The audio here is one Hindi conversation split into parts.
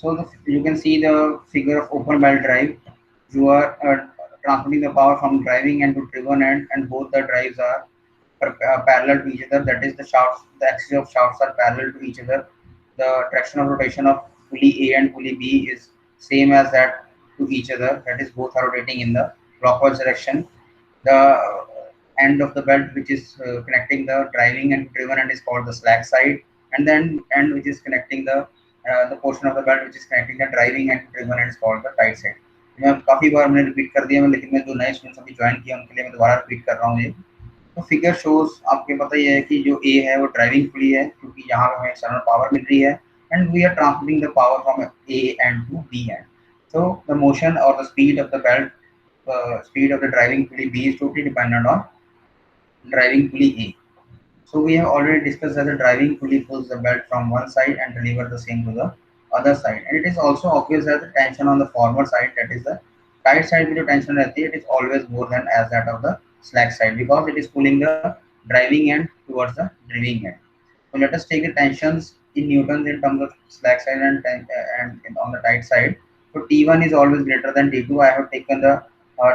So you can see the figure of open belt drive. You are transmitting the power from driving end to driven end, and both the drives are parallel to each other. That is, the shafts, the axis of shafts are parallel to each other. The direction of rotation of pulley A and pulley B is same as that to each other. That is, both are rotating in the clockwise direction. The end of the belt which is connecting the driving and driven end is called the slack side, and then end which is connecting the portion of the belt which is connecting the driving and driven end is called the tight side. मैं काफी बार मैंने रिपीट कर दिया मैं, लेकिन मैं जो नए स्टूडेंट्स अभी ज्वाइन किया उनके लिए मैं दोबारा रिपीट कर रहा हूँ ये। तो फिगर शोज आपके पता ही है कि जो ए है वो ड्राइविंग पुली है, क्योंकि यहाँ पे हमें एक्सटर्नल पावर मिल रही है, and we are transmitting the power from A and to B end. So the motion or the speed of the belt, speed of the driving pulley B is totally dependent on driving pulley A. So we have already discussed that the driving pulley pulls the belt from one side and delivers the same to the other side. And it is also obvious that the tension on the forward side, that is the tight side में जो tension रहती है, it is always more than as that of the slack side, because it is pulling the driving end towards the driving end. So let us take the tensions in newtons in terms of slack side and on the tight side. So T1 is always greater than T2. I have taken the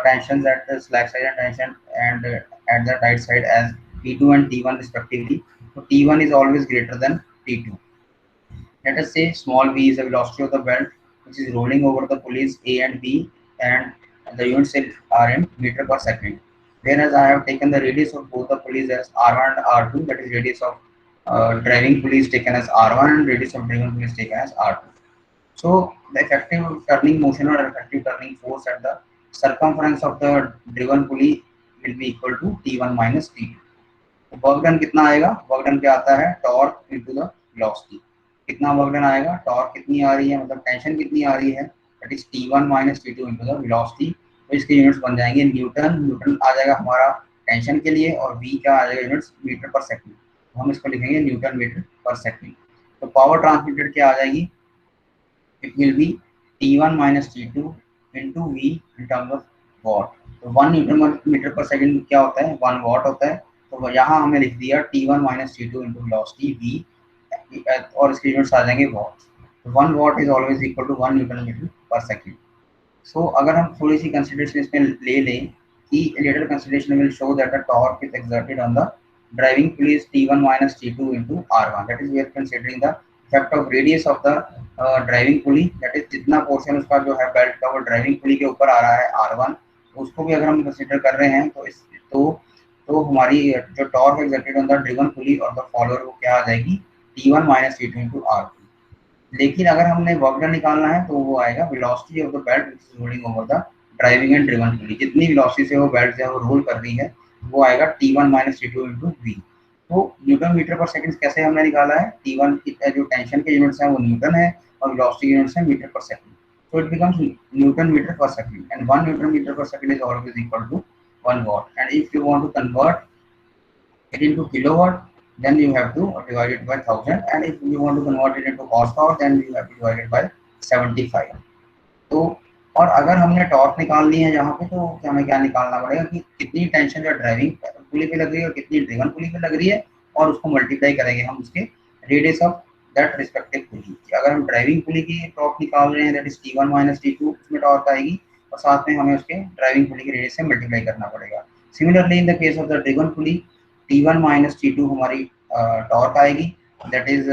tensions at the slack side and tension and at the tight side as T2 and T1 respectively. So T1 is always greater than T2. Let us say small v is the velocity of the belt which is rolling over the pulleys A and B, and the units are in meter per second. Whereas I have taken the radius of both the pulleys as R1 and R2, that is radius of driving pulleys taken as R1 and radius of driven pulleys taken as R2. So the effective turning motion or effective turning force at the circumference of the driven pulley will be equal to T1 minus T2. तो वर्क डन कितना आएगा? वर्क डन क्या आता है? Torque into the velocity. कितना वर्क डन आएगा? टॉर्क कितनी आ रही है, मतलब टेंशन कितनी आ रही है, that is T1 minus T2 into the velocity. तो इसके यूनिट्स बन जाएंगे न्यूटन. न्यूटन आ जाएगा हमारा टेंशन के लिए, और v क्या आ जाएगा यूनिट्स? Metre per second. तो हम इसको लिखेंगे न्यूटन मीटर पर सेकंड. तो पावर ट्रांसमिटेड क्या आ जाएगी? It will be T1 minus T2 into V in terms of watt. तो 1 न्यूटन मीटर पर सेकंड क्या होता है? 1 वाट होता है. तो यहाँ हमने लिख दिया T1 minus T2 into velocity V, और इसके यूनिट्स आ जाएंगे watt. 1 watt is always equal to 1 newton metre per second. So अगर हम थोड़ी सी कंसिडरेशन इसमें ले लें कि later consideration will show that the torque is exerted on the driving pulleys T1 minus T2 into R1. That is we are considering the effect of radius of the driving pulley, that is जितना पोर्शन उसका जो है बेल्ट का वो ड्राइविंग पुली के ऊपर आ रहा है R1, उसको भी अगर हम कंसीडर कर रहे हैं तो तो हमारी जो torque exerted on the driven pulley और द फॉलोअर वो क्या आ जाएगी? T1 minus T2 into R2. लेकिन अगर हमने वर्क डन निकालना है तो वो आएगा velocity of the belt which is rolling over the driving and driven pulley. जितनी वेलोसिटी से वो बेल्ट जो है वो रोल कर रही है वो आएगा T1 minus T2 into V. तो न्यूटन मीटर पर सेकंड कैसे हमने निकाला है? T1 की जो टेंशन के यूनिट्स हैं वो न्यूटन है और वेलोसिटी के यूनिट्स हैं metre per second. So it becomes Newton meter per second, and 1 Newton meter per second is always equal to 1 watt. And if you want to convert it into kilowatt, then you have to divide it by 1000, and if you want to convert it into horsepower, then you have to divide it by 75. तो और अगर हमने टॉर्क निकालनी है यहाँ पे, तो हमें क्या निकालना पड़ेगा कि कितनी टेंशन जो ड्राइविंग पुली पे लग रही है और कितनी ड्रिवन पुली पे लग रही है, और उसको मल्टीप्लाई करेंगे हम उसके रेडियस ऑफ दैट रिस्पेक्टिव पुली. अगर हम ड्राइविंग पुली की टॉर्क निकाल रहे हैं that is T1 minus T2, उसमें टॉर्क आएगी और साथ में हमें उसके ड्राइविंग पुली के रेडियस से मल्टीप्लाई करना पड़ेगा. Similarly in the case of the driven pulley T1 minus T2 हमारी टॉर्क आएगी, that is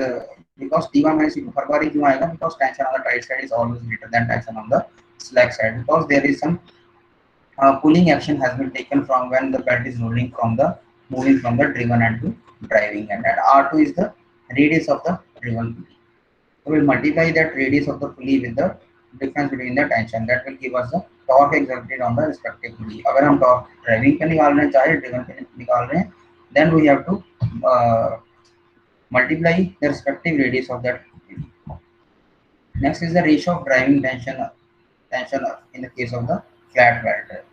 because T1 minus T2 हर बार क्यों आएगा? Because tension on the tight side is always greater than tension on the slack side, because there is some pulling action has been taken from when the belt is moving from the driven end to driving end, and R2 is the radius of the driven pulley. So we'll multiply that radius of the pulley with the difference between the tension, that will give us the torque exerted on the respective pulley. अगर हम torque driving पे निकाल रहे हैं चाहे driven पे निकाल रहे हैं, then we have to multiply the respective radius of that pulley. Next is the ratio of driving tension in the case of the flat belt drive.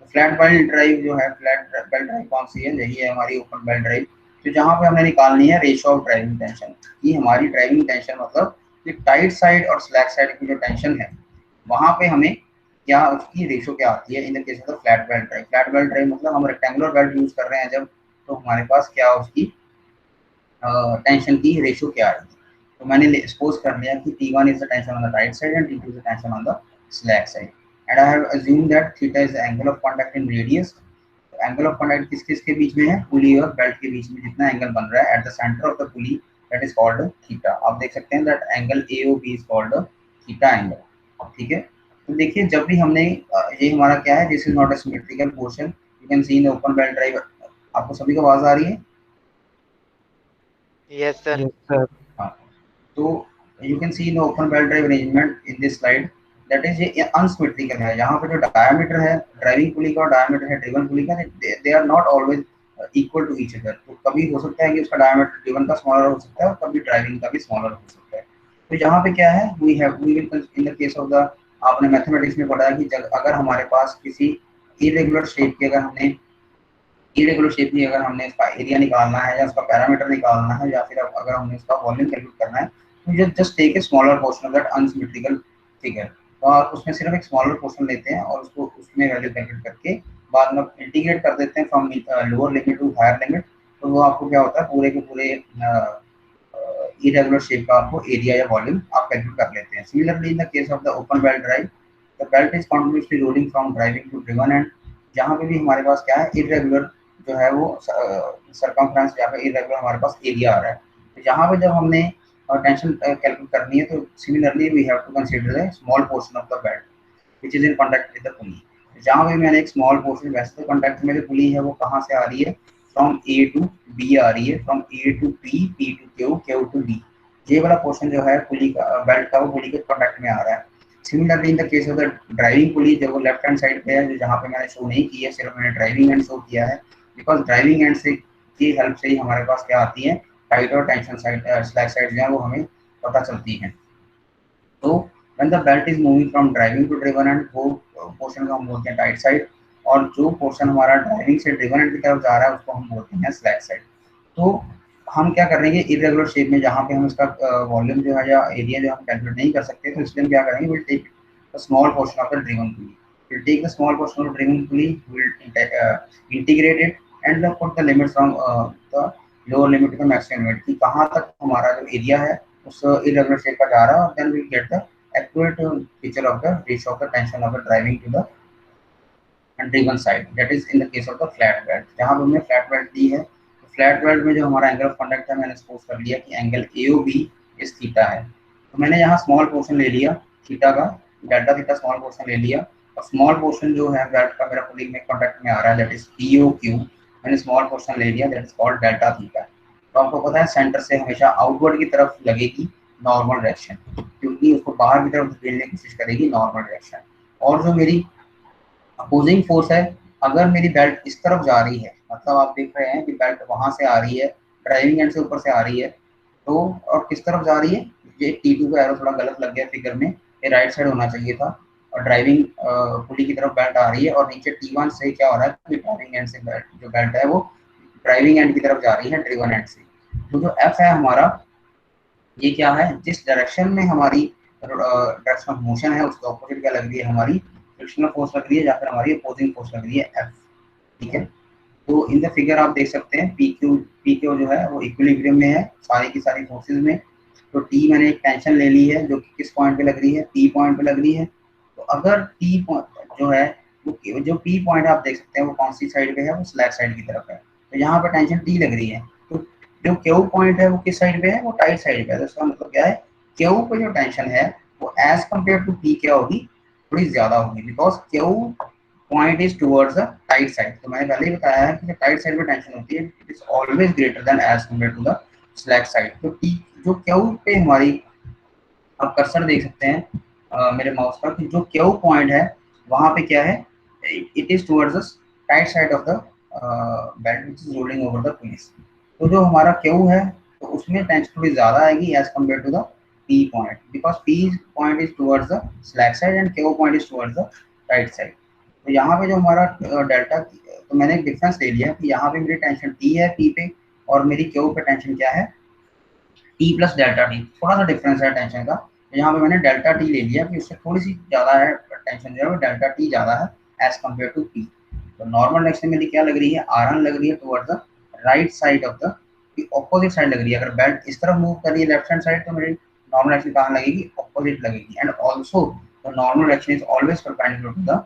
तो फ्लैट बेल्ट ड्राइव जो है, फ्लैट बेल्ट ड्राइव कौन सी है? यही है हमारी ओपन बेल्ट ड्राइव. तो जहाँ पे हमने निकालनी है रेशियो ऑफ ड्राइविंग टेंशन. ये हमारी ड्राइविंग टेंशन मतलब कि टाइट साइड और स्लैक साइड की जो टेंशन है वहाँ पे हमें क्या उसकी रेशियो क्या आती है इन the case of the flat belt drive. Flat belt drive मतलब हम रेक्टेंगुलर बेल्ट यूज कर रहे हैं जब, तो हमारे पास क्या उसकी टेंशन की रेशियो क्या आएगी? तो मैंने सपोज कर लिया कि T1 is the tension on the right side and T2 is the tension on the slack side, and I have assumed that theta is the angle of contact in radius. Angle of contact किस किस के बीच में है, पुली और बेल्ट के बीच में जितना एंगल बन रहा है at the centre of the pulley, that is called theta. आप देख सकते हैं that angle AOB is called theta angle. ठीक है, तो देखिए जब भी हमने ये हमारा क्या है, this is not a symmetrical portion, you can C in open belt drive. आपको सभी को आवाज आ रही है? Yes sir. Yes, sir. हाँ, तो you can C in open belt drive arrangement in this slide, that is ये अनसिमेट्रिकल है। यहाँ पे जो डायमीटर है ड्राइविंग पुली का और डायमीटर है ड्रिवन पुली का, they are not always equal to each other. तो कभी हो सकता है कि उसका डायमीटर ड्रिवन का स्मॉलर हो सकता है और कभी ड्राइविंग का भी स्मॉलर हो सकता है। तो यहाँ पे क्या है, we will in the case of the, आपने मैथमेटिक्स में पढ़ा है कि अगर हमारे पास किसी इरेगुलर शेप की अगर हमने इसका एरिया निकालना है या उसका पैरामीटर निकालना है या फिर अगर हमने उसका वॉल्यूम कैलकुलेट करना है, तो just take a smaller portion of that unsymmetrical figure. तो आप उसमें सिर्फ एक स्मॉलर पोर्शन लेते हैं और उसको उसमें वैल्यू कैलकुलेट करके बाद में इंटीग्रेट कर देते हैं from lower limit to higher limit. तो वो आपको क्या होता है, पूरे के पूरे irregular शेप का आपको एरिया या वॉल्यूम आप कैलकुलेट कर लेते हैं। Similarly in the case of the open belt drive, the belt is continuously rolling from driving to driven end, जहाँ पे भी हमारे पास क्या है, इरेगुलर जो है वो सरकमफ्रेंस या फिर इरेगुलर हमारे पास एरिया आ रहा है। तो यहाँ पे जब हमने टेंशन कैलकुलेट करनी है, तो similarly we have to consider the small portion of the belt which is in contact with the pulley. जहाँ पे मैंने एक स्मॉल पोर्शन, वैसे तो कांटेक्ट में जो पुली है वो कहाँ से आ रही है, फ्रॉम A टू B आ रही है, from A to P, P to Q, Q to D। ये वाला पोर्शन जो है पुली का, बेल्ट का, वो पुली के कांटेक्ट में आ रहा है। Similarly in the case of the driving pulley, जो वो लेफ्ट हैंड साइड पे है, जो जहाँ पे मैंने शो नहीं की है, सिर्फ मैंने ड्राइविंग एंड शो किया है, बिकॉज ड्राइविंग एंड से की हेल्प से ही हमारे पास क्या आती है, टाइट और टेंशन साइड, स्लैक साइड जो है वो हमें पता चलती है। तो when the belt is moving from driving to driven end, वो पोर्शन को हम बोलते हैं टाइट साइड, और जो पोर्शन हमारा ड्राइविंग से ड्रिवन एंड की तरफ जा रहा है उसको हम बोलते हैं स्लैक साइड। तो हम क्या करेंगे, इरेगुलर शेप में जहाँ पे हम इसका वॉल्यूम जो है या एरिया जो हम कैलकुलेट नहीं कर सकते, तो इसलिए हम क्या करेंगे, will take the small portion of the driven pulley, will take the small portion of driven pulley, will integrate it and put the limit from the lower limit to the maximum limit, कि कहाँ तक हमारा जो एरिया है उस इरेगुलर शेप का जा रहा है, और then we get the accurate picture of the ratio of the tension of the driving to the and driven side, that is in the case of the flat belt। जहाँ पे हमने flat belt ली है, तो flat belt में जो हमारा एंगल ऑफ कांटेक्ट है, मैंने सपोज कर लिया कि एंगल AOB इस थीटा है। तो मैंने यहाँ स्मॉल पोर्शन ले लिया थीटा का, डेल्टा थीटा स्मॉल पोर्शन ले लिया, और स्मॉल पोर्शन जो है बेल्ट का मेरा पुलिंग में कांटेक्ट में आ रहा है, दैट इज POQ, मैंने स्मॉल पोर्शन ले लिया, that is called delta theta. तो आपको पता है सेंटर से हमेशा आउटवर्ड की तरफ लगेगी नॉर्मल डायरेक्शन, क्योंकि उसको बाहर की तरफ धकेलने की कोशिश करेगी नॉर्मल डायरेक्शन। और जो मेरी अपोजिंग फोर्स है, अगर मेरी बेल्ट इस तरफ जा रही है, मतलब आप देख रहे हैं कि बेल्ट वहां से आ रही है, ड्राइविंग एंड से ऊपर से आ रही है, तो और किस तरफ जा रही है, ये T2 का एरो थोड़ा गलत लग गया फिगर में, ये राइट साइड होना चाहिए था, और ड्राइविंग पुली की तरफ बेल्ट आ रही है, और नीचे T1 से क्या हो रहा है कि ड्राइविंग एंड से जो बेल्ट है वो ड्राइविंग एंड की तरफ जा रही है ड्रिवन एंड से। तो जो F है हमारा, ये क्या है, जिस डायरेक्शन में हमारी डायरेक्शन ऑफ मोशन है उसके ऑपोजिट क्या लग रही है, हमारी फ्रिक्शनल फोर्स लग रही है, या फिर हमारी अपोजिंग फोर्स लग रही है F। ठीक है, तो इन द फिगर आप देख सकते हैं PQ जो है वो इक्विलिब्रियम में है सारी की सारी फोर्सेज में। तो T मैंने एक टेंशन ले ली है जो कि किस पॉइंट पे लग रही है, P पॉइंट पे लग रही है। तो अगर T पॉइंट जो है वो, जो P पॉइंट आप देख सकते हैं वो कौन सी साइड पे है, वो स्लैक साइड की तरफ है। तो यहाँ पे टेंशन T लग रही है, तो जो Q पॉइंट है वो किस साइड पे है, वो टाइट साइड पे है। तो इसका मतलब क्या है, Q पे जो टेंशन है वो एज कम्पेयर टू P क्या होगी, थोड़ी ज्यादा होगी, because Q point is towards the tight side. तो मैंने पहले ही बताया है कि जो टाइट साइड पे टेंशन होती है it is always greater than as compare to the slack side. तो T जो Q पे हमारी, आप कर्सर देख सकते हैं मेरे माउस का, कि जो Q पॉइंट है वहां पे क्या है, it is towards the tight side of the belt which is rolling over the police. तो जो हमारा Q है तो उसमें टेंशन थोड़ी ज्यादा आएगी as compare to the P point, because P point is towards the slack side and Q point is towards the right side. तो यहाँ पे जो हमारा डेल्टा, तो मैंने एक डिफरेंस ले लिया कि यहाँ पे मेरी टेंशन T है P पे, और मेरी Q पे टेंशन क्या है, T प्लस डेल्टा T, थोड़ा सा डिफरेंस है टेंशन का। तो यहाँ पे मैंने डेल्टा T ले लिया कि उससे थोड़ी सी ज्यादा है टेंशन, जो है डेल्टा T ज्यादा है एज कम्पेयर टू P। तो नॉर्मल डायरेक्शन मेरी क्या लग रही है, आरन लग रही है towards the right side of the कि ऑपोजिट साइड लग रही है। अगर बेल्ट इस तरफ मूव कर रही है लेफ्ट हैंड साइड, तो मेरी नॉर्मल एक्शन कहाँ लगेगी, ऑपोजिट लगेगी। And also the normal action is always perpendicular to the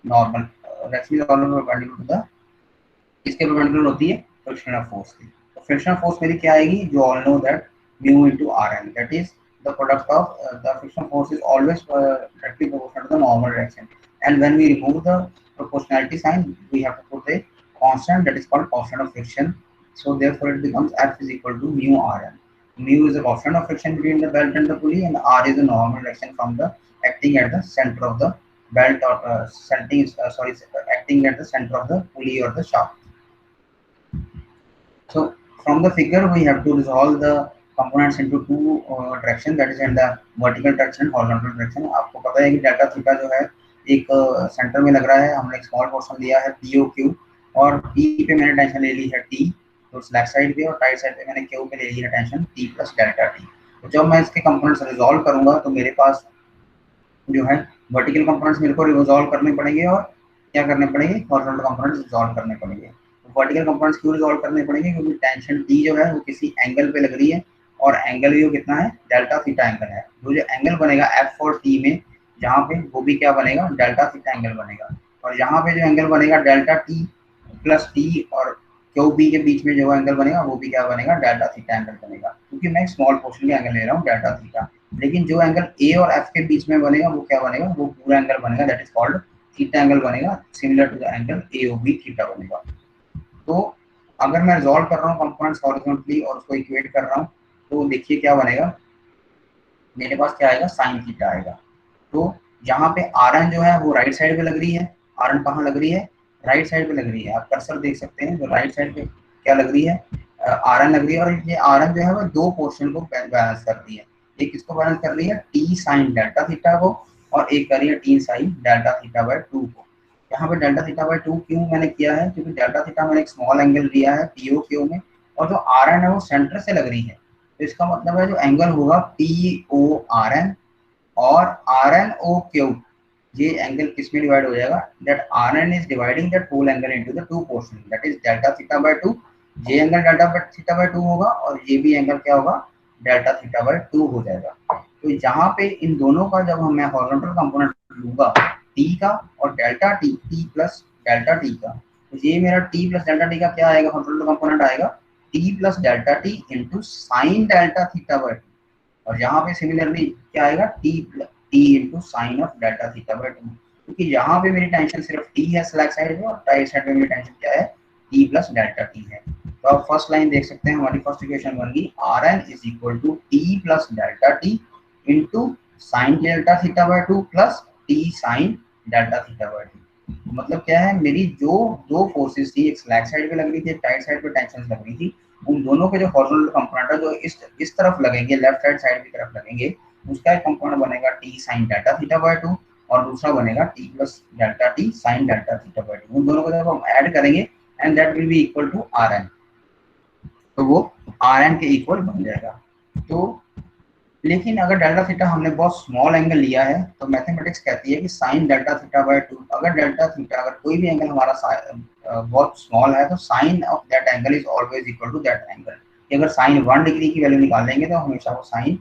normal action is always perpendicular to the, किसके परपेंडिकुलर होती है, फ्रिक्शनल फोर्स की। तो फ्रिक्शनल फोर्स मेरी क्या आएगी, जो all know that mu into RN, that is the product of the frictional force is always directly proportional to the normal direction. And when we remove the proportionality sign, we have to put a constant that is called constant of friction. So therefore it becomes F is equal to mu Rn. Mu is the constant of friction between the belt and the pulley, and R is the normal direction from the acting at the center of the belt, or acting at the center of the pulley or the shaft. So from the figure we have to resolve the components into two direction, that is in the vertical direction, horizontal direction. आपको पता है कि डेल्टा थीटा जो है एक सेंटर में लग रहा है, हमने एक स्मॉल पोर्शन लिया है पीओ क्यू, और पी पे मैंने टेंशन ले ली है टी, तो लेफ्ट साइड पे, और राइट साइड पे मैंने क्यू पे ले ली है tension T plus delta T. तो जब मैं इसके कंपोनेंट्स रिजॉल्व करूंगा तो मेरे पास जो है वर्टिकल कंपोनेंट्स मेरे को रिजॉल्व करने पड़ेंगे, और क्या करने पड़ेंगे, हॉरिजॉन्टल कंपोनेंट्स रिजॉल्व करने पड़ेंगे। तो वर्टिकल कंपोनेंट्स क्यों रिजॉल्व करने पड़ेंगे, क्योंकि टेंशन टी जो है वो किसी एंगल पे लग रही है, और एंगल भी वो कितना है, डेल्टा थीटा एंगल है। तो जो एंगल बनेगा एफ और टी में, जहाँ पे वो भी क्या बनेगा, डेल्टा थीटा एंगल बनेगा। और यहाँ पे जो एंगल बनेगा डेल्टा टी प्लस टी और क्यू बी के बीच में जो एंगल बनेगा वो भी क्या बनेगा, डेल्टा थीटा एंगल बनेगा, क्योंकि मैं स्मॉल पोर्शन का एंगल ले रहा हूँ डेल्टा थीटा। लेकिन जो एंगल ए और एफ के बीच में बनेगा वो क्या बनेगा, वो पूरा एंगल बनेगा, that is called theta angle बनेगा, similar to the angle A O B theta बनेगा। तो अगर मैं रिजॉल्व कर रहा हूँ कंपोनेंट्स हॉरिजॉन्टली और उसको इक्वेट कर रहा हूँ, तो देखिए क्या बनेगा, मेरे पास क्या आएगा, साइन थीटा आएगा। तो यहाँ पे आर एन जो है वो राइट साइड पे लग रही है, आर एन कहाँ लग रही है, राइट साइड पे लग रही है। आप कर्सर देख सकते हैं, जो राइट साइड पे क्या लग रही है, आर एन लग रही है। और ये आर एन जो है वो दो पोर्शन को बैलेंस कर रही है, एक किसको बैलेंस कर रही है, टी साइन डेल्टा थीटा को, और एक कर रही है T sine delta theta by 2 को। यहाँ पे डेल्टा थीटा बाय 2 क्यों मैंने किया है, क्योंकि डेल्टा थीटा मैंने एक स्मॉल एंगल लिया है पीओ क्यू में, और जो आर एन है वो सेंटर से लग रही है। तो इसका मतलब है जो एंगल होगा पी ओ आर एन और आर एन ओ क्यू, ये एंगल किस में डिवाइड हो जाएगा, that R N is dividing that whole angle into the two portion, that is delta theta by 2। ये एंगल डेल्टा थीटा बाय 2 होगा, और ये भी एंगल क्या होगा, डेल्टा थीटा बाय 2 हो जाएगा। तो यहाँ पे इन दोनों का जब मैं हॉरिजॉन्टल कंपोनेंट लूंगा टी का और delta T, T plus delta T का, तो ये मेरा टी प्लस डेल्टा टी का क्या आएगा, हॉरिजॉन्टल कंपोनेंट आएगा T plus delta T into sine delta theta by 2। और यहाँ पे सिमिलरली क्या आएगा, T into sign of delta theta by 2, क्योंकि यहाँ पे मेरी टेंशन सिर्फ टी है स्लैक साइड में, और राइट साइड में मेरी टेंशन क्या है, टी प्लस डेल्टा टी है। तो आप फर्स्ट लाइन देख सकते हैं, हमारी फर्स्ट इक्वेशन बन गई R N is equal to T plus delta T into sine delta theta by 2 plus T sine delta theta by 2। मतलब क्या है, मेरी जो दो फोर्सेस थी, एक स्लैक साइड पे लग रही थी, एक राइट साइड पे टेंशन लग रही थी, उन दोनों के जो हॉरिजॉन्टल कंपोनेंट है जो इस तरफ लगेंगे, लेफ्ट हैंड साइड की तरफ लगेंगे, उसका एक कंपोनेंट बनेगा T sine delta theta by 2, और दूसरा बनेगा T plus delta T sine delta theta by 2। उन दोनों को जब हम ऐड करेंगे and that will be equal to R N, तो वो आर एन के इक्वल बन जाएगा। तो लेकिन अगर डेल्टा थीटा हमने बहुत स्मॉल एंगल लिया है, तो मैथमेटिक्स कहती है कि साइन डेल्टा थीटा बाय 2, अगर डेल्टा थीटा, अगर कोई भी एंगल हमारा बहुत स्मॉल है, तो sine of that angle is always equal to that angle. अगर साइन 1 डिग्री की वैल्यू निकालेंगे तो हमेशा वो साइन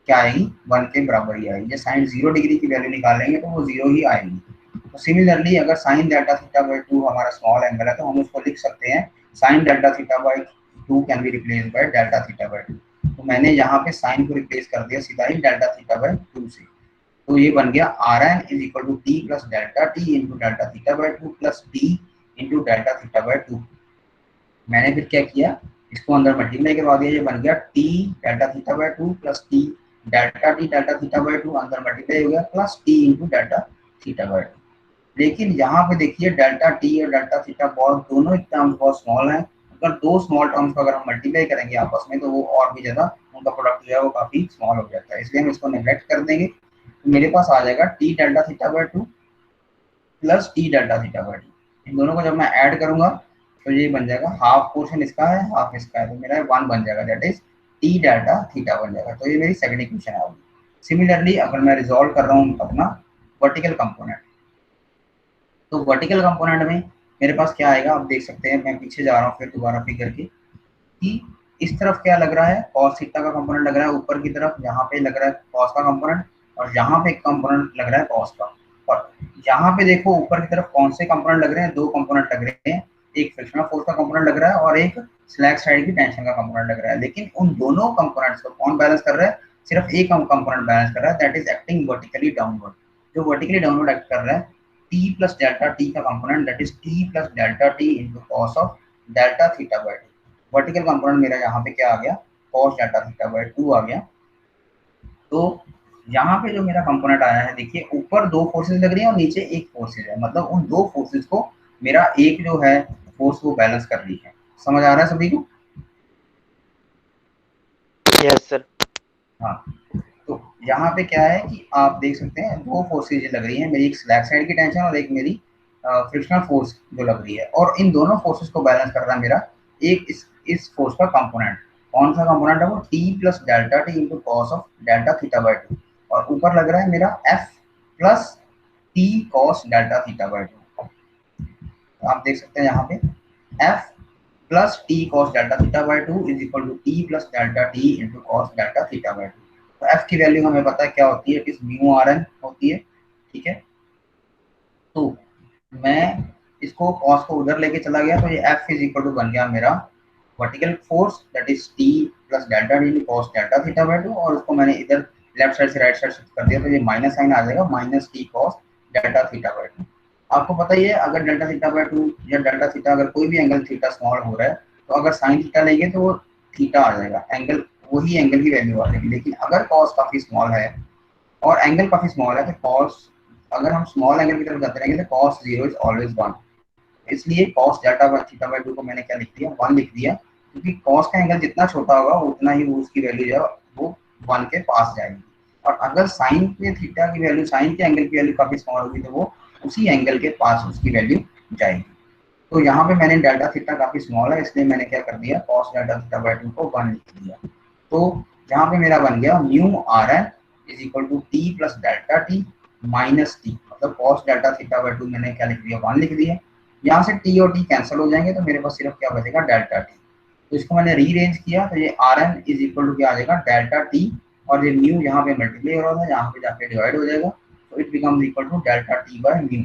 क्या आएगी, 1 के बराबर ही आएगी। साइन 0 डिग्री की वैल्यू निकालेंगे तो वो 0 ही आएगी। तो सिमिलरली अगर साइन डेल्टा थीटा बाय 2 हमारा स्मॉल एंगल है, तो हम उसको लिख सकते हैं sign delta theta by 2 can be replace by delta theta by 2। तो मैंने यहाँ पे साइन को रिप्लेस कर दिया सीधा ही डेल्टा थीटा बाय 2 से। तो ये बन गया R N is equal to T plus delta T into delta theta by 2 plus T into delta theta by 2। मैंने फिर क्या किया, इसको अंदर मल्टीप्लाई करवा दिया, ये बन गया T delta theta by 2 plus T delta theta by 2, अंदर मल्टीप्लाई हो गया, plus T into delta theta by 2। लेकिन यहाँ पे देखिए डेल्टा टी और डेल्टा थीटा बहुत दोनों टर्म्स बहुत स्मॉल हैं। अगर दो स्मॉल टर्म्स को अगर हम मल्टीप्लाई करेंगे आपस में, तो वो और भी ज़्यादा उनका प्रोडक्ट जो है वो काफ़ी स्मॉल हो जाता है, इसलिए हम इसको नेग्लेक्ट कर देंगे। तो मेरे पास आ जाएगा T delta theta by 2 plus T delta theta by 2। इन दोनों को जब मैं ऐड करूंगा तो ये बन जाएगा, हाफ पोर्शन इसका है हाफ इसका है, तो मेरा 1 बन जाएगा, that is T delta theta बन जाएगा। तो ये मेरी सेकंड इक्वेशन आ गई। सिमिलरली अगर मैं रिजॉल्व कर रहा हूँ अपना वर्टिकल कंपोनेंट, तो वर्टिकल कंपोनेंट में मेरे पास क्या आएगा, आप देख सकते हैं, मैं पीछे जा रहा हूँ फिर दोबारा फिगर के, कि इस तरफ क्या लग रहा है, कॉस थीटा का कंपोनेंट लग रहा है ऊपर की तरफ, यहाँ पे लग रहा है कॉस का कंपोनेंट, और यहाँ पे एक कंपोनेंट लग रहा है कॉस का। और यहाँ पे देखो ऊपर की तरफ कौन से कंपोनेंट लग रहे हैं, दो कंपोनेंट लग रहे हैं, एक फ्रिक्शनल फोर्स का कंपोनेंट लग रहा है और एक स्लैक साइड की टेंशन का कंपोनेंट लग रहा है। लेकिन उन दोनों कंपोनेंट्स को कौन बैलेंस कर रहा है, सिर्फ एक कंपोनेंट बैलेंस कर रहा है, that is acting vertically downward. जो वर्टिकली डाउनवर्ड एक्ट कर रहा है, टी प्लस डेल्टा टी का component, that is T plus delta T into cos of delta theta by two. Vertical component मेरा यहाँ पे क्या आ गया, cos delta theta by two आ गया। तो यहाँ पे जो मेरा कंपोनेंट आया है, देखिए ऊपर दो फोर्सेस लग रही है और नीचे एक फोर्सेस है, मतलब उन दो फोर्सेस को मेरा एक जो है फोर्स वो बैलेंस कर रही है। समझ आ रहा है सभी को? Yes sir. हाँ, तो यहाँ पे क्या है कि आप देख सकते हैं दो फोर्सेज लग रही है, मेरी एक स्लैक साइड की टेंशन और एक मेरी फ्रिक्शनल फोर्स जो लग रही है, और इन दोनों फोर्सेस को बैलेंस कर रहा है मेरा एक इस फोर्स का कंपोनेंट। कौन सा कंपोनेंट है वो, T plus delta T into cos of delta theta by two, और ऊपर लग रहा है मेरा F plus T cos delta theta by two. तो आप देख सकते हैं यहाँ पे F plus T cos delta theta by two is equal to T plus delta T into cos delta theta by two. तो एफ की वैल्यू हमें पता है क्या होती है, it is mu R N होती है, ठीक है। तो मैं इसको कॉस को उधर लेके चला गया, तो ये एफ इज इक्वल टू बन गया मेरा vertical force, that is T plus delta T cos delta theta by two, और उसको मैंने इधर लेफ्ट साइड से राइट साइड शिफ्ट कर दिया, तो ये माइनस साइन आ जाएगा, minus T cos delta theta by to. आपको पता ही है अगर डेल्टा थीटा बाय टू या डेल्टा थीटा अगर कोई भी एंगल थीटा स्मॉल हो रहा है, तो अगर साइन थीटा लेंगे तो वो थीटा आ जाएगा, एंगल वही एंगल की वैल्यू आ जाएगी। लेकिन अगर कॉस काफी स्मॉल है और एंगल काफी स्मॉल है, तो कॉस अगर हम स्मॉल एंगल की तरफ जाते रहेंगे तो cos zero is always one. इसलिए cos delta by theta by two को मैंने क्या लिख दिया, वन लिख दिया, क्योंकि कॉस का एंगल जितना छोटा होगा उतना ही वो उसकी वैल्यू जो है वो वन के पास जाएगी। और अगर साइन के थीटा की वैल्यू, साइन के एंगल की वैल्यू काफी स्मॉल होगी, तो वो उसी एंगल के पास उसकी वैल्यू जाएगी। तो यहाँ पे मैंने डेल्टा थीटा काफी स्मॉल है, इसलिए मैंने क्या कर दिया, cos delta theta by two को वन लिख दिया। तो यहाँ पे मेरा बन गया mu R N is equal to T plus delta T minus T, मतलब cos delta theta by two मैंने क्या लिख दिया, वन लिख दिया। यहाँ से टी और टी कैंसिल हो जाएंगे, तो मेरे पास सिर्फ क्या बचेगा, डेल्टा टी। तो इसको मैंने रीअरेंज किया, तो ये R N is equal to क्या आ जाएगा, डेल्टा टी, और ये म्यू यहाँ पे मल्टीप्लाई हो रहा था, यहाँ पे जाके डिवाइड हो जाएगा, तो it becomes equal to delta T by mu.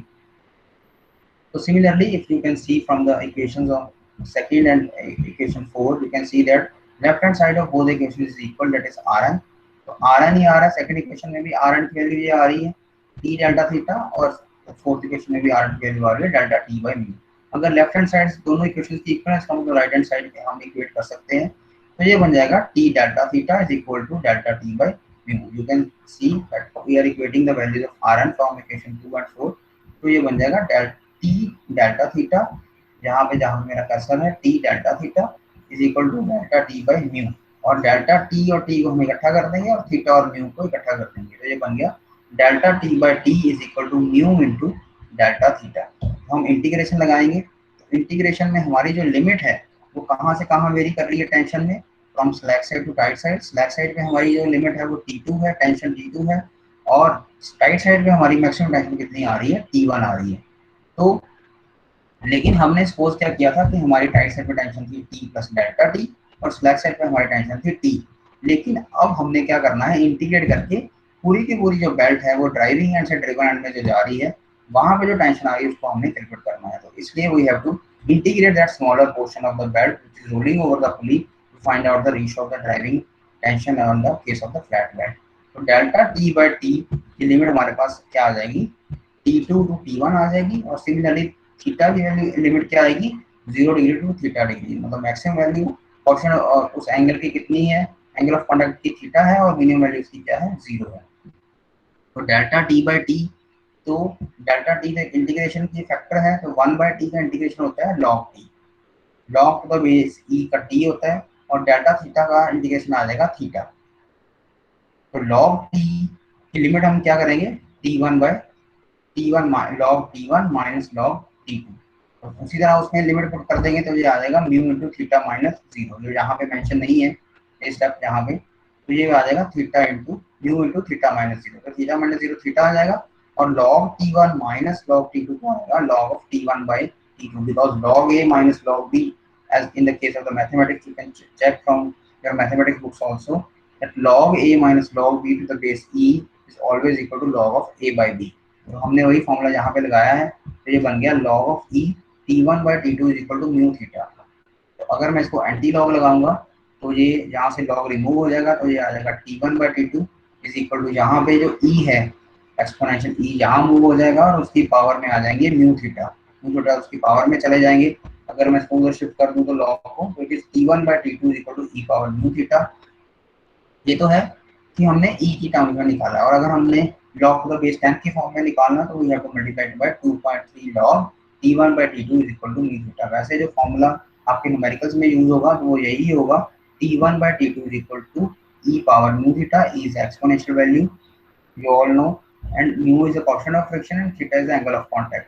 So similarly, if you can see from the equations of second and equation 4, you can see that left hand side of both equations is equal, that is Rn. तो Rn ही आ रहा है, सेकंड इक्वेशन में भी Rn की वैल्यू ये आ रही है t डेल्टा थीटा, और फोर्थ इक्वेशन में भी Rn की वैल्यू आ रही है डेल्टा t बाय म्यू। अगर लेफ्ट हैंड साइड दोनों इक्वेशंस की इक्वल है, इसका मतलब राइट हैंड साइड पे हम इक्वेट कर सकते हैं, तो ये बन जाएगा t delta theta is equal to delta t by mu. You can see that we are equating the values of Rn from equation 2 and 4, तो ये बन जाएगा डेल्टा टी डेल्टा थीटा, यहाँ पे जहाँ मेरा कर्सर है T delta theta is equal to delta T by mu, और डेल्टा टी और टी को हम इकट्ठा कर देंगे और थीटा और म्यू को इकट्ठा कर देंगे, तो ये बन गया delta T by T is equal to mu into delta theta. तो हम इंटीग्रेशन लगाएंगे, तो इंटीग्रेशन में हमारी जो लिमिट है वो कहाँ से कहाँ वेरी कर रही है टेंशन में, from slack side to tight side. Slack side पे हमारी जो लिमिट है वो T2 है, टेंशन T2 है, और टाइट साइड पे हमारी मैक्सिमम टेंशन कितनी आ रही है, T1 आ रही है। तो लेकिन हमने सपोज क्या किया था कि हमारी टाइट साइड पे टेंशन थी टी प्लस डेल्टा टी, और स्लैक साइड पे हमारी टेंशन थी टी। लेकिन अब हमने क्या करना है, इंटीग्रेट करके पूरी की पूरी जो बेल्ट है वो ड्राइविंग एंड से ड्रिवन एंड में जो जा रही है, वहां पे जो टेंशन आ रही है उसको हमने कैलकुलेट करना है। तो इसलिए we have to integrate that smaller portion of the belt which is rolling over the pulley to find out the ratio of the driving tension on the case of the flat belt. तो डेल्टा टी बाय टी की लिमिट हमारे पास क्या आ जाएगी, T2 टू T1 आ जाएगी, और सिमिलरली थीटा की वैल्यू लिमिट क्या आएगी, 0 डिग्री टू थीटा डिग्री, मतलब मैक्सिमम वैल्यू पोर्शन उस एंगल की कितनी है, एंगल ऑफ कॉन्टैक्ट की थीटा है, और मिनिमम वैल्यू उसकी क्या है, 0 है। तो डेल्टा टी बाय टी, तो डेल्टा टी का इंटीग्रेशन की फैक्टर है, तो 1 बाय टी का इंटीग्रेशन होता है log T, log to the base e का टी होता है, और डेल्टा थीटा का इंटीग्रेशन आ जाएगा थीटा। तो लॉग टी की लिमिट हम क्या करेंगे, T1 bye T1 log T1 minus log T2, तो उसी तरह उसमें लिमिट पुट कर देंगे, तो ये आ जाएगा mu into theta minus zero, जो यहाँ पे मेंशन नहीं है ये स्टेप यहाँ पे, तो ये आ जाएगा theta into mu into theta minus zero, तो थीटा माइनस जीरो थीटा आ जाएगा, और log T1 minus log T2 को आएगा log of T1 by T2, because log A minus log B as in the case of the mathematics, you can check from your mathematics books also that log a minus log b to the base e is always equal to log of a by b. तो हमने वही फॉर्मूला यहाँ पे लगाया है, तो ये बन गया log of e t1 by t2 is equal to mu theta. तो अगर मैं इसको एंटी लॉग लगाऊंगा तो ये यहाँ से लॉग रिमूव हो जाएगा, तो ये आ जाएगा t1 by t2 is equal to यहाँ पे जो e है एक्सपोनेंशियल e यहाँ मूव हो जाएगा और उसकी पावर में आ जाएंगे म्यू थीटा उसकी पावर में चले जाएंगे. अगर मैं इसको उधर शिफ्ट कर दूं तो लॉग को, तो it is t1 by t2 equal to e power mu theta. ये तो है कि हमने e की टर्म में निकाला, और अगर हमने log to the base 10 की फॉर्म में निकालना तो we have to multiply by 2.3 log t1 by t2 is equal to mu theta. वैसे जो फॉर्मूला आपके न्यूमेरिकल्स में यूज होगा तो वो यही होगा, t1 by t2 is equal to e power mu theta. e is exponential value you all know and mu is a coefficient of friction and theta is the angle of contact.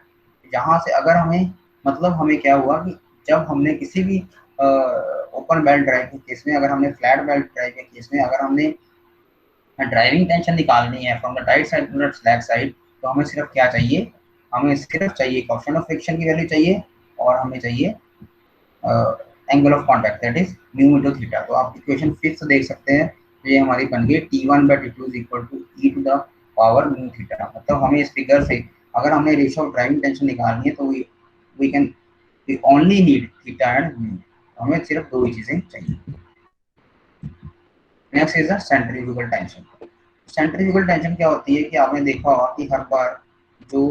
यहाँ से अगर हमें मतलब हमें क्या हुआ कि जब हमने किसी भी ओपन बेल्ट ड्राइव के केस में, अगर हमने फ्लैट बेल्ट ड्राइव के केस में अगर हमने ड्राइविंग टेंशन निकालनी है from the tight side to the slack side, तो हमें सिर्फ क्या चाहिए, हमें सिर्फ चाहिए कोएफिशिएंट ऑफ फ्रिक्शन की वैल्यू चाहिए और हमें चाहिए angle of contact that is mu into theta. तो आप इक्वेशन 5 देख सकते हैं, ये हमारी बन गई t1 by t2 is equal to e to the power mu theta. मतलब हमें इस फिगर से अगर हमने रेशियो ऑफ ड्राइविंग टेंशन निकालनी है तो we only need theta and mu. हमें सिर्फ दो ही चीजें चाहिए. Next is the centrifugal tension. Centrifugal tension क्या होती है कि आपने देखा होगा कि हर बार जो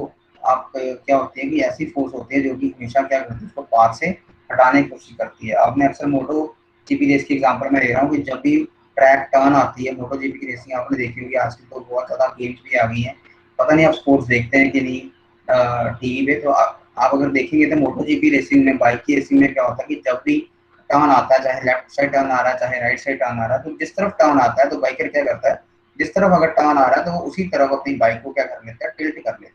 आप क्या होती है कि ऐसी फोर्स होती है जो कि हमेशा क्या करती है, उसको पाथ से हटाने की कोशिश करती है. आपने अक्सर मोटो जीपी रेस की एग्जांपल में ले रहा हूँ कि जब भी ट्रैक टर्न आती है, मोटो जीपी की रेसिंग आपने देखी होगी, आजकल तो बहुत ज़्यादा गेम्स भी आ गई हैं. पता नहीं आप स्पोर्ट्स देखते हैं कि नहीं टीवी पे, तो आप अगर देखेंगे तो मोटो जीपी रेसिंग में, बाइक की रेसिंग में क्या होता है कि जब भी टर्न आता है, चाहे लेफ्ट साइड टर्न आ रहा है चाहे राइट साइड टर्न आ रहा है, तो जिस तरफ टर्न आता है तो बाइकर क्या करता है, जिस तरफ अगर टर्न आ रहा है तो वो उसी तरफ अपनी बाइक को क्या कर लेता है, टिल्ट कर लेता है.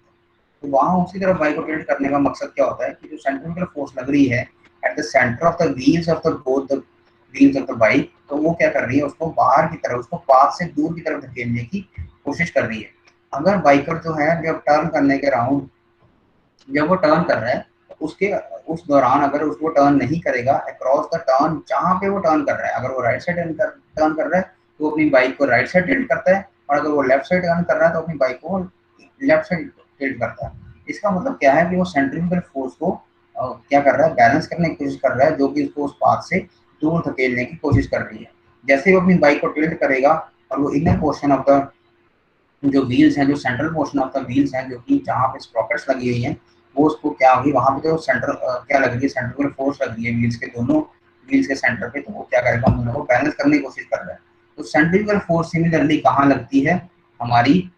तो वहाँ उसी तरफ बाइक को टिल्ट करने का मकसद क्या होता है कि जो सेंट्रीफ्यूगल फोर्स लग रही है at the centre of the wheels of the both the wheels of the bike, तो वो क्या कर रही है, उसको बाहर की तरफ, उसको पाथ से दूर की तरफ धकेलने की कोशिश कर रही है. अगर बाइकर जो है जब टर्न करने के राउंड जब वो टर्न कर रहा है उसके उस दौरान अगर उसको टर्न नहीं करेगा अक्रॉस द टर्न, जहाँ पे वो टर्न कर रहा है, अगर वो राइट साइड टर्न कर रहा है तो अपनी बाइक को राइट साइड टिल्ट करता है, और अगर वो लेफ्ट साइड टर्न कर रहा है तो अपनी बाइक को लेफ्ट साइड टिल्ट करता है. इसका मतलब क्या है कि वो सेंट्रीफ्यूगल फोर्स को क्या कर रहा है, बैलेंस करने की कोशिश कर रहा है, जो कि उसको उस पाथ से दूर धकेलने की कोशिश कर रही है. जैसे वो अपनी बाइक को टिल्ट करेगा और वो इनर पोर्शन ऑफ द जो व्हील्स हैं, जो central portion of the wheels हैं, जो कि जहाँ पे स्प्रॉकेट्स लगी हुई हैं, वो उसको क्या होगी, वहाँ पे जो सेंटर क्या लग रही है, सेंट्रीफ्यूगल फोर्स लग रही है व्हील्स के दोनों व्हील्स के सेंटर पे, तो वो क्या करेगा, हम दोनों को बैलेंस करने की कोशिश कर रहा है. तो सेंट्रीफ्यूगल फोर्स सिमिलरली कहाँ लगती है, हमारी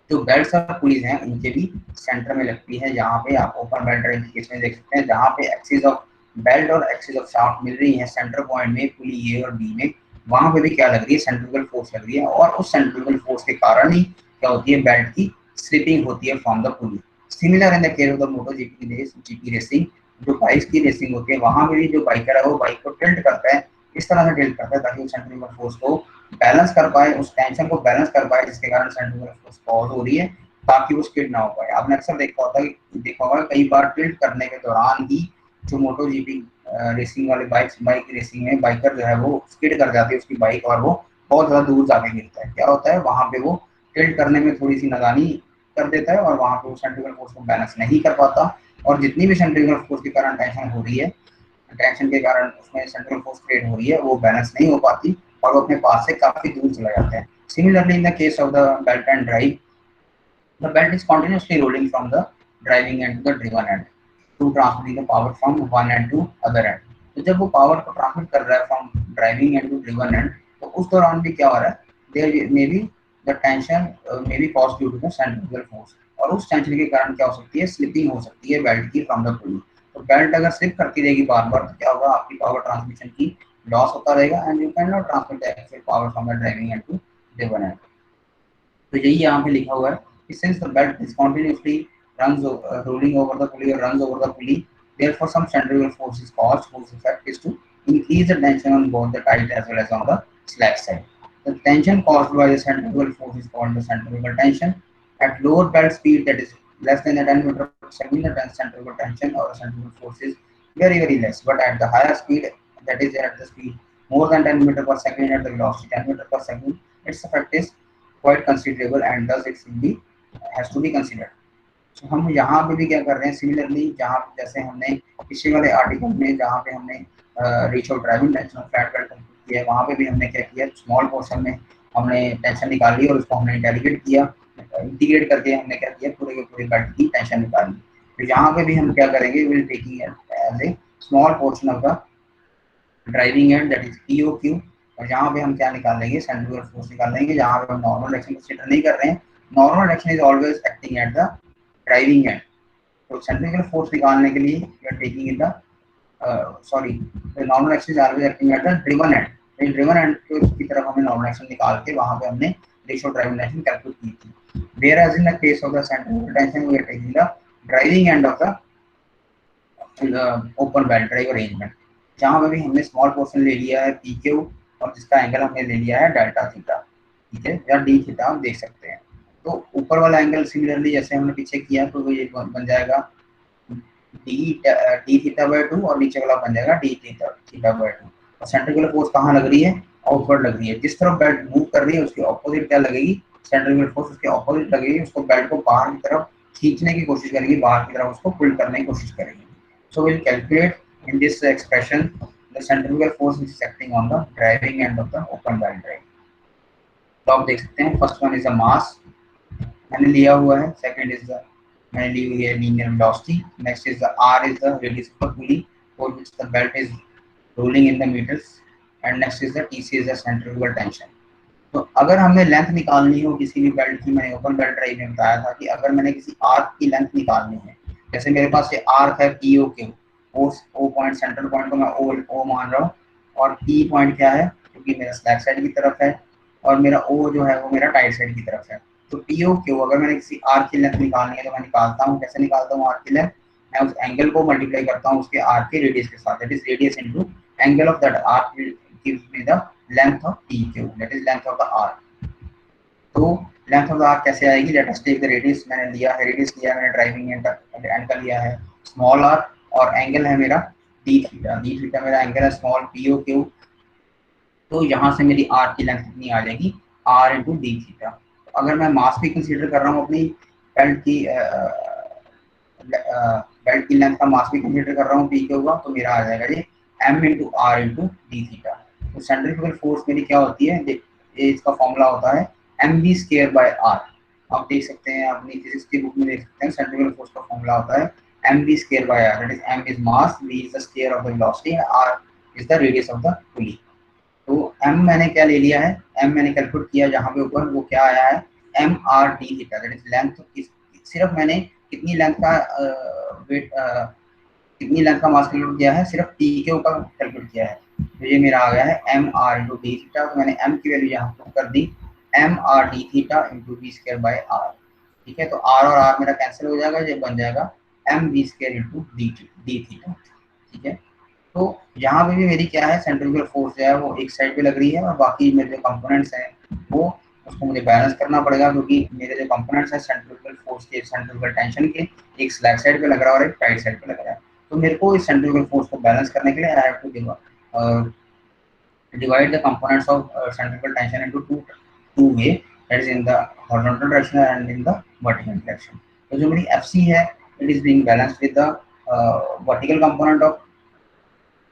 जो बेल्ट्स और पुलीज हैं इनके भी सेंटर में लगती है. यहाँ पे आप ओपन बेल्ट ड्राइव के केस में देख सकते हैं, जहाँ पे एक्सिस ऑफ बेल्ट और एक्सिस ऑफ शाफ्ट मिल रही है सेंटर पॉइंट में पुली ए और बी में, वहां पे भी क्या लग रही है, सेंट्रीफ्यूगल फोर्स लग रही है. और उस सेंट्रीफ्यूगल फोर्स के कारण ही क्या होती है, बेल्ट की स्लिपिंग होती है from the pulley. Similar in the case of the Moto GP racing, जो बाइक की रेसिंग होती है वहां पे भी जो बाइकर है वो बाइक को टिल्ट करता है, इस तरह से टिल्ट करता है ताकि वो सेंट्रीफ्यूगल फोर्स को बैलेंस कर पाए, उस टेंशन को बैलेंस कर पाए, जिसके कारण सेंट्रीफ्यूगल फोर्स कॉज हो रही है ताकि वो स्किड ना हो पाए. आपने अक्सर देखा होगा कई बार टिल्ट करने के दौरान ही जो मोटो जीपी रेसिंग वाले बाइक रेसिंग में बाइकर जो है वो स्किड कर जाती है उसकी बाइक, और वो बहुत ज़्यादा दूर जाके गिरता है. क्या होता है, वहाँ पे वो टिल्ट करने में थोड़ी सी नादानी कर देता है और वहाँ पे वो सेंट्रीफ्यूगल फोर्स को बैलेंस नहीं कर पाता, और जितनी भी सेंट्रीफ्यूगल फोर्स के कारण टेंशन हो रही है, टेंशन के कारण उसमें सेंट्रीफ्यूगल फोर्स क्रिएट हो रही है, वो बैलेंस नहीं हो पाती और वो अपने पास से काफी दूर चला जाता है. Similarly in the case of the belt and drive, the belt is continuously rolling from the driving end to the driven end to transmitting the power from one end to other end. तो जब वो पावर को ट्रांसमिट कर रहा है from driving end to driven end, तो उस दौरान भी क्या हो रहा है, there may be the tension may be caused due to the centrifugal force, और उस टेंशन के कारण क्या हो सकती है, स्लिपिंग हो सकती है बेल्ट की फ्रॉम द पुली. तो बेल्ट अगर स्लिप करती रहेगी बार बार तो क्या होगा, आपकी पावर ट्रांसमिशन की लॉस होता रहेगा and you can not transmit the actual power from the driving end to driven end. तो यही यहाँ पे लिखा हुआ है, since the belt is continuously rolling over the pulley or runs over the pulley, therefore some centrifugal force is caused whose effect is to increase the tension on both the tight as well as on the slack side. The tension caused by the centrifugal force is called the centrifugal tension. At lower belt speed, that is less than the 10 meter per second, the centrifugal tension or centrifugal force is very less. But at the higher speed, that is at the speed more than 10 meter per second, at the velocity 10 meter per second, its effect is quite considerable and thus it should be has to be considered. तो हम यहाँ पे भी क्या कर रहे हैं सिमिलरली, जहाँ जैसे हमने पिछले वाले आर्टिकल में जहाँ पे हमने ratio driving tension of flat belt किया है, वहाँ पे भी हमने क्या किया, स्मॉल पोर्शन में हमने टेंशन निकाल ली और उसको हमने इंटेग्रेट किया, इंटीग्रेट करके हमने क्या किया, पूरे के पूरे बेल्ट की टेंशन निकाल ली। तो यहाँ पे भी हम क्या करेंगे, will taking as a small portion of the driving end that is POQ, और यहाँ पे हम क्या निकाल लेंगे, सेंट्रीफ्यूगल फोर्स निकाल लेंगे, जहाँ पे हम नॉर्मल एक्शन कंसीडर नहीं कर रहे हैं। Normal action is always acting at the driving end, तो सेंट्रीफ्यूगल फोर्स निकालने के लिए we are taking in the sorry the normal action is always acting at the driven end, driven end की तरफ हमने नॉर्मल एक्शन निकाल के वहां पे हमने रेशियो ड्राइविंग टेंशन कैलकुलेट की थी। Where as in the case of the centrifugal tension we are taking the driving end of the open belt drive arrangement, जहाँ पे भी हमने स्मॉल पोर्शन ले लिया है PQ और जिसका एंगल हमने ले लिया है डेल्टा थीटा, ठीक है, या D थीटा हम देख सकते हैं। तो ऊपर वाला एंगल सिमिलरली जैसे हमने पीछे किया तो वो ये बन जाएगा D थीटा बाय 2 और नीचे वाला बन जाएगा D थीटा बाय 2। और सेंट्रीफ्यूगल फोर्स कहाँ लग रही है, आउटवर्ड लग रही है, जिस तरफ बेल्ट मूव कर रही है उसके ऑपोजिट क्या लगेगी, सेंट्रीफ्यूगल फोर्स उसके ऑपोजिट लगेगी, उसको बेल्ट को बाहर की तरफ खींचने की कोशिश करेगी, बाहर की तरफ उसको पुल करने की कोशिश करेगी। So we'll calculate in this expression the centrifugal force which is acting on the driving end of the open belt drive। तो आप देख सकते हैं फर्स्ट वन इज अ मास मैंने लिया हुआ है, सेकंड इज द मैंने ली हुई है linear velocity, next is the R is the radius of the pulley for which the belt is rolling in the meters, and next is the TC is the centrifugal tension. तो अगर हमें लेंथ निकालनी हो किसी भी बेल्ट की, मैंने ओपन बेल्ट ड्राइव में बताया था कि अगर मैंने किसी आर्क की लेंथ निकालनी है, जैसे मेरे पास ये आर्क है POQ, O point central point को मैं ओ मान रहा हूँ, और P पॉइंट क्या है, क्योंकि मेरा स्लैक साइड की तरफ है और मेरा O जो है वो मेरा टाइट साइड की तरफ है। तो POQ अगर मैंने किसी आर्क की लेंथ निकालनी है तो मैं निकालता हूँ, कैसे निकालता हूँ आर्क की लेंथ, मैं उस एंगल को मल्टीप्लाई करता हूँ उसके आर्क के रेडियस के साथ, that is radius into angle of that arc gives me the length of PQ, that is length of the arc. तो लेंथ ऑफ द आर्क कैसे आएगी, let us take the radius, मैंने लिया है रेडियस लिया है मैंने ड्राइविंग एंड का लिया है स्मॉल r, और एंगल है मेरा D थीटा मेरा एंगल है स्मॉल POQ। तो यहाँ से मेरी R की लेंथ कितनी आ जाएगी, R इंटू D थीटा। तो अगर मैं मास भी कंसीडर कर रहा हूँ अपनी बेल्ट की लेंथ का मास भी कंसीडर कर रहा हूँ PQ का, तो मेरा आ जाएगा ये M into R into D theta. तो सेंट्रीफ्यूगल फोर्स मेरी क्या होती है, ये इसका फॉर्मूला होता है mv स्क्वायर बाय r। आप देख सकते हैं अपनी फिजिक्स की बुक में देख सकते हैं सेंट्रीफ्यूगल फोर्स का फॉर्मूला होता है mv square by r, that is m is mass, v is the square of the velocity and r is the radius of the पुली। तो m मैंने क्या ले लिया है, m मैंने कैलकुलेट किया जहाँ पे ऊपर वो क्या आया है mrd theta, that is length. सिर्फ मैंने कितनी लेंथ का वेट कितनी लेंथ का मास कैलकुलेट किया है, सिर्फ PQ का कैलकुलेट किया है, तो ये मेरा आ गया है mr/d थीटा। तो मैंने m की वैल्यू यहाँ पुट कर दी mrd theta into v square by r, ठीक है। तो r और r मेरा कैंसिल हो जाएगा, ये बन जाएगा mv square into d theta, ठीक है। तो यहाँ पे भी मेरी क्या है, सेंट्रीफ्यूगल फोर्स जो है वो एक साइड पे लग रही है और बाकी मेरे जो कंपोनेंट्स हैं वो उसको मुझे बैलेंस करना पड़ेगा, क्योंकि मेरे जो कंपोनेंट्स हैं सेंट्रीफ्यूगल फोर्स के, सेंट्रीफ्यूगल टेंशन के, एक स्लैक साइड पे लग रहा है और एक टाइट साइड पे लग रहा है। तो मेरे को इस सेंट्रीफ्यूगल फोर्स को बैलेंस करने के लिए I have to divide the components of centrifugal tension into two way, that is in the horizontal direction and in the vertical direction। तो जो मेरी FC है it is being balanced with the vertical component of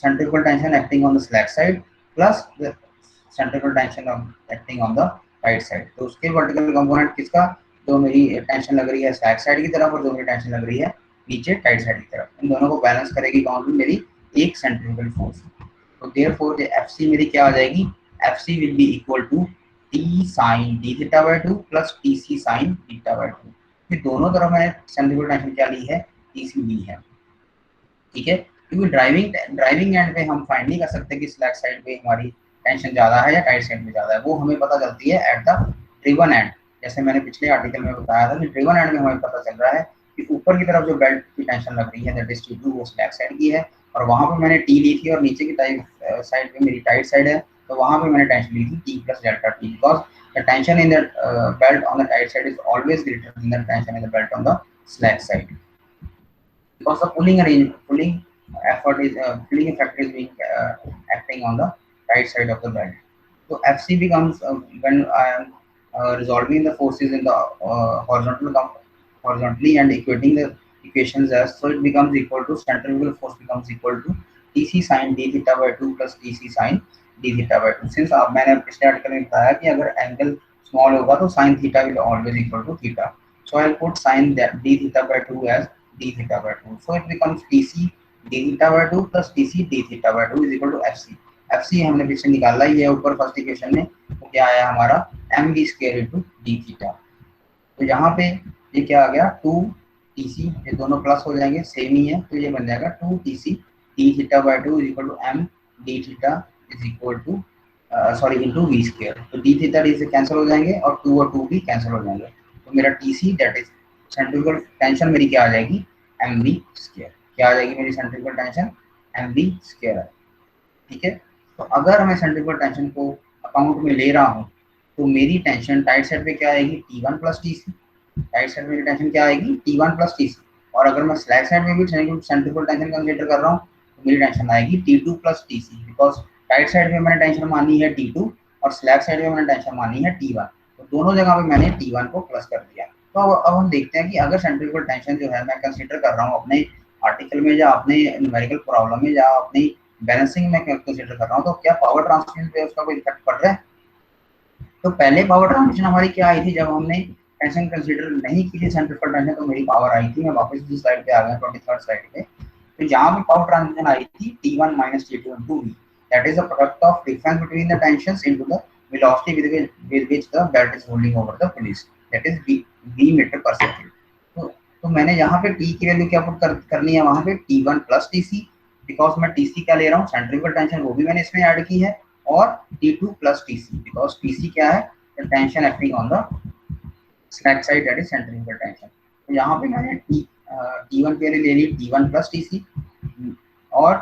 centrifugal tension acting on the slack side plus the centrifugal tension of acting on the right side। तो उसके vertical component किसका, जो मेरी टेंशन लग रही है slack side की तरफ और जो मेरी टेंशन लग रही है नीचे टाइट साइड की तरफ, इन दोनों को बैलेंस करेगी कौन सी, मेरी एक सेंट्रीफ्यूगल फोर्स। तो देयरफॉर द FC मेरी क्या आ जाएगी, FC will be equal to T sin d theta by 2 plus TC sin theta by 2। ये दोनों तरफ मैंने सेंट्रीफ्यूगल टेंशन क्या ली है, TC ली है, ठीक है। क्योंकि ड्राइविंग एंड पे हम फाइंड नहीं कर सकते कि स्लैक साइड पे हमारी टेंशन ज़्यादा है या टाइट साइड में ज़्यादा है, वो हमें पता चलती है एट द ड्रिवन एंड। जैसे मैंने पिछले आर्टिकल में बताया था कि ड्रिवन एंड में हमें पता चल रहा है कि ऊपर की तरफ जो बेल्ट की टेंशन लग रही है दैट इज T2 वो स्लैक साइड की है, और वहाँ पे मैंने T ली थी और नीचे की साइड पे मेरी टाइट साइड है, तो वहाँ पे मैंने टेंशन ली थी T plus delta T, because the tension in the belt on the tight side is always greater then the tension in the belt on the slack side, because the pulling effort is pulling effect is being acting on the right side of the belt. So FC becomes when I am resolving the forces in the horizontally and equating the equations as, so it becomes equal to centrifugal force becomes equal to TC sin d theta by 2 plus TC sin d theta by 2. Since अब मैंने पिछले आर्टिकल में बताया कि अगर एंगल स्मॉल होगा तो sin theta will always equal to theta. So I'll put sin that d theta by 2 as d theta by 2. So it becomes TC d theta by 2 plus TC d theta by 2 is equal to FC. FC हमने पीछे निकाला ही है ऊपर फर्स्ट इक्वेशन में, तो क्या आया हमारा mv square into d theta. तो यहाँ पे ये क्या आ गया 2 TC, ये दोनों प्लस हो जाएंगे सेम ही है, तो ये बन जाएगा 2 TC d theta by 2 is equal to m d theta is equal to sorry into v square. तो d थीटा d से कैंसिल हो जाएंगे और 2 और 2 भी कैंसिल हो जाएंगे. तो मेरा TC that is centrifugal tension मेरी क्या आ जाएगी mv स्क्वायर. क्या आ जाएगी मेरी सेंट्रिफिकल टेंशन mv स्क्वायर. ठीक है. तो अगर मैं सेंट्रिफिकल टेंशन को अकाउंट में ले रहा हूँ तो मेरी टेंशन टाइट साइड पे क्या आएगी T1 plus TC. Tight side में टेंशन क्या आएगी T1 प्लस TC. और अगर मैं स्लैक साइड में भी सेंट्रिफिकल टेंशन कंसीडर कर रहा हूँ तो मेरी टेंशन आएगी T2 plus TC, because tight side में मैंने टेंशन मानी है T2 और स्लैक साइड में मैंने टेंशन मानी है T1. तो दोनों जगह पे मैंने T1 को प्लस कर दिया. तो अब हम देखते हैं कि अगर सेंट्रिफिकल टेंशन जो है मैं कंसीडर कर रहा हूँ अपने आर्टिकल में या अपने न्यूमेरिकल प्रॉब्लम में या अपनी बैलेंसिंग में कंसीडर कर रहा हूँ, तो क्या पावर ट्रांसमिशन पे उसका कोई इफेक्ट पड़ रहा है. तो पहले पावर ट्रांसमिशन हमारी क्या आई थी जब हमने टेंशन कंसीडर नहीं की थी सेंट्रिफिकल टेंशन, तो मेरी पावर आई थी, मैं वापस इसी स्लाइड पे आ गया 23rd स्लाइड पे. तो जहां पे पावर ट्रांसमिशन आई थी T1 minus T2 into V, that is the product of difference between the tensions into the velocity with which the belt is holding over the police, that is V meter per second. तो मैंने यहाँ पे T की वैल्यू क्या पुट करनी है वहां पे T1 plus TC, बिकॉज मैं TC क्या ले रहा हूँ सेंट्रिफिकल टेंशन, वो भी मैंने इसमें ऐड की है, और T2 plus TC, because TC क्या है tension acting on the slack side that is centrifugal tension. तो यहाँ पे मैंने T1 की वैल्यू ले ली T1 plus TC और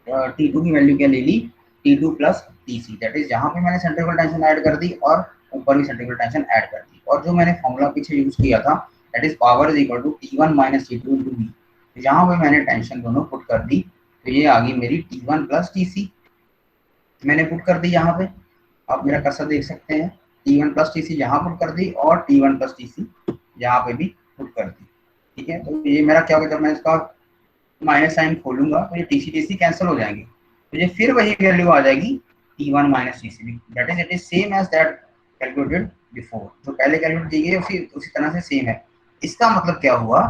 T2 की वैल्यू क्या ले ली T2 plus TC, that is जहाँ पे मैंने सेंट्रिफिकल टेंशन ऐड कर दी और ऊपर भी सेंट्रिफिकल टेंशन ऐड कर दी. और जो मैंने फॉर्मूला पीछे यूज किया था that is power is equal to T1 minus T2 into V. यहाँ पे मैंने टेंशन दोनों पुट कर दी, तो ये आ गई मेरी T1 plus TC मैंने पुट कर दी यहाँ पे. आप मेरा कर्सर देख सकते हैं T1 plus TC यहाँ पुट कर दी और T1 plus TC यहाँ पे भी पुट कर दी. ठीक है. तो ये मेरा क्या होगा जब मैं इसका माइनस साइन खोलूंगा तो ये TC TC कैंसिल हो जाएंगे, तो ये फिर वही वैल्यू आ जाएगी T1 minus TC, that is it is same as that calculated before. जो पहले कैलकुलेट की गई उसी तरह से सेम है. इसका मतलब क्या हुआ,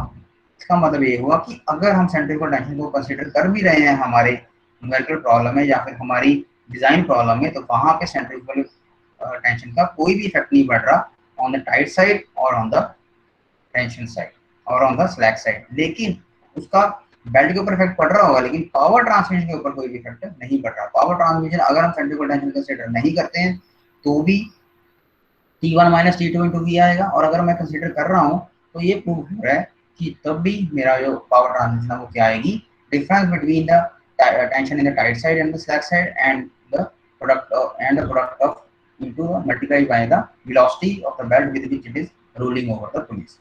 इसका मतलब ये हुआ कि अगर हम सेंट्रिफिकल टेंशन को कंसीडर कर भी रहे हैं हमारे न्यूमेरिकल प्रॉब्लम में या फिर हमारी डिजाइन प्रॉब्लम में, तो वहां पे सेंट्रिफिकल टेंशन का कोई भी इफेक्ट नहीं पड़ रहा ऑन द टाइट साइड और ऑन द टेंशन साइड और ऑन द स्लैक साइड. लेकिन उसका बेल्ट के ऊपर इफेक्ट पड़ रहा होगा, लेकिन पावर ट्रांसमिशन के ऊपर कोई भी इफेक्ट नहीं पड़ रहा. पावर ट्रांसमिशन अगर हम सेंट्रिफिकल टेंशन कंसीडर नहीं करते हैं तो भी T1 minus T2 into V आएगा, और अगर मैं कंसीडर कर रहा हूँ तो ये प्रूव हो रहा है कि तब भी मेरा जो पावर ट्रांसमिशन है वो क्या आएगी difference between the tension in the tight side and the slack side and the product of into multiplied by the velocity of the belt with which it is rolling over the police.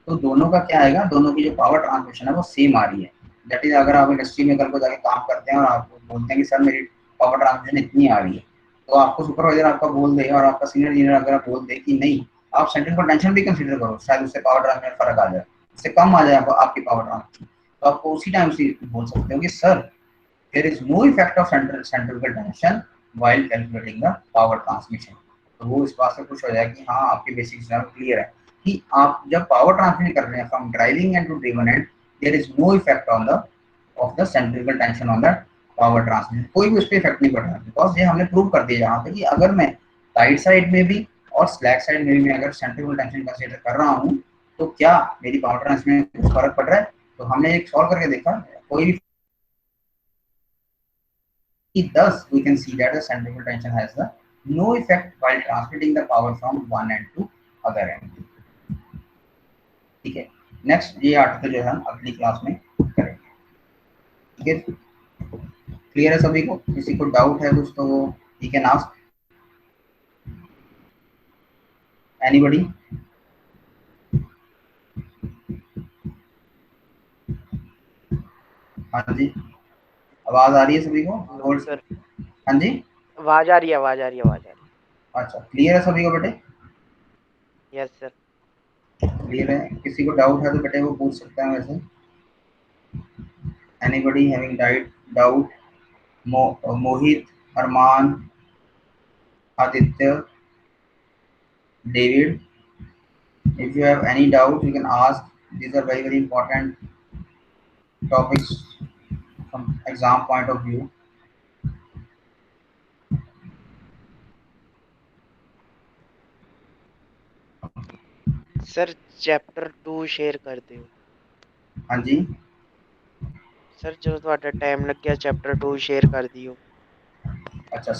तो दोनों का क्या आएगा, दोनों की जो पावर ट्रांसमिशन है वो सेम आ रही है. दैट इज अगर आप इंडस्ट्री में कल को जाके काम करते हैं और आप बोलते हैं कि सर मेरी पावर ट्रांसमिशन इतनी आ रही है, तो आपको सुपरवाइजर आपका बोल दे और आपका सीनियर इंजीनियर अगर आप बोल दे कि नहीं आप सेंट्रिफिकल टेंशन भी कंसीडर करो, शायद उससे पावर ट्रांसमिशन फर्क आ जाए, उससे कम आ जाए आपकी पावर ट्रांसमिशन, तो आपको उसी टाइम से बोल सकते हो कि sir there is no effect of centrifugal tension while calculating the power transmission. तो वो इस बात से खुश हो जाए कि हाँ आपकी बेसिक्स क्लियर है कि आप जब पावर ट्रांसमिशन कर रहे हैं from driving end to driven end there is no effect on the of the centrifugal tension on that power transmission, कोई भी उस पर इफेक्ट नहीं पड़ रहा, बिकॉज ये हमने प्रूव कर दिया यहाँ पे कि अगर मैं राइट साइड में भी और स्लैक साइड में भी मैं अगर सेंट्रिफिकल टेंशन कंसीडर कर रहा हूँ तो क्या मेरी पावर ट्रांसमिशन में फर्क पड़ रहा है. तो हमने एक सॉल्व करके देखा कोई भी. Thus, we can see that the centrifugal tension has the no effect while transmitting the power from one end to other end. ठीक है. नेक्स्ट ये आर्टिकल जो है हम अगली क्लास में करेंगे. ठीक है. क्लियर है सभी को, किसी को डाउट है कुछ तो वो ही कैन आस्क एनीबॉडी. हाँ जी आवाज आ रही है सभी को? नो और सर, हाँ जी। आवाज आ रही है, आवाज आ रही है, आवाज आ रही अच्छा, क्लियर है सभी को बेटे? है। Yes sir. क्लियर है? किसी को डाउट है तो बेटे वो पूछ सकता है वैसे। Anybody having doubt? Mohit, Arman, Aditya, David, if you have any doubt you can ask. These are very important topics from exam point of view. Sir chapter 2 share कर दियो। हाँ जी। सर जो ਤੁਹਾਡਾ ਟਾਈਮ ਲੱਗਿਆ ਚੈਪਟਰ 2 ਸ਼ੇਅਰ ਕਰ ਦਿਓ।